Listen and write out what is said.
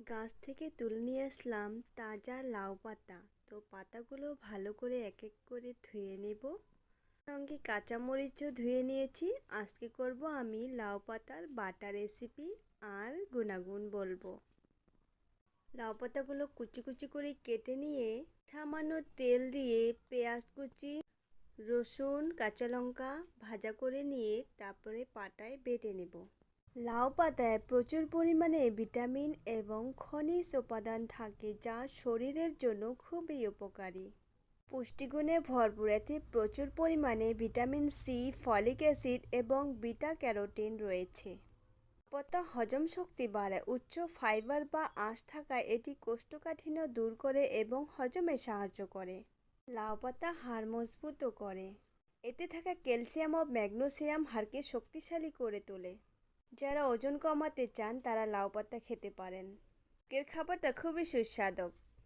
গাছ থেকে তুলে নিয়ে আসলাম তাজা লাউ পাতা। তো পাতাগুলো ভালো করে এক এক করে ধুয়ে নেব। সঙ্গে কাঁচামরিচও ধুয়ে নিয়েছি। আজকে করব আমি লাউ পাতার বাটা রেসিপি আর গুণাগুণ বলবো। লাউ পাতাগুলো কুচি কুচি করে কেটে নিয়ে সামান্য তেল দিয়ে পেঁয়াজ কুচি, রসুন, কাঁচা লঙ্কা ভাজা করে নিয়ে তারপরে পাটায় বেটে নেব। লাউ পাতায় প্রচুর পরিমাণে ভিটামিন এবং খনিজ উপাদান থাকে যা শরীরের জন্য খুবই উপকারী। পুষ্টিগুণে ভরপুর, এতে প্রচুর পরিমাণে ভিটামিন সি, ফলিক অ্যাসিড এবং বিটা ক্যারোটিন রয়েছে। পাতা হজম শক্তি বাড়ায়। উচ্চ ফাইবার বা আঁশ থাকায় এটি কোষ্ঠকাঠিন্য দূর করে এবং হজমে সাহায্য করে। লাউ পাতা হাড় মজবুতও করে। এতে থাকা ক্যালসিয়াম ও ম্যাগনেসিয়াম হাড়কে শক্তিশালী করে তোলে। যারা ওজন কমাতে চান তারা লাউ পাতা খেতে পারেন। আজকের খাবারটা খুবই সুস্বাদু।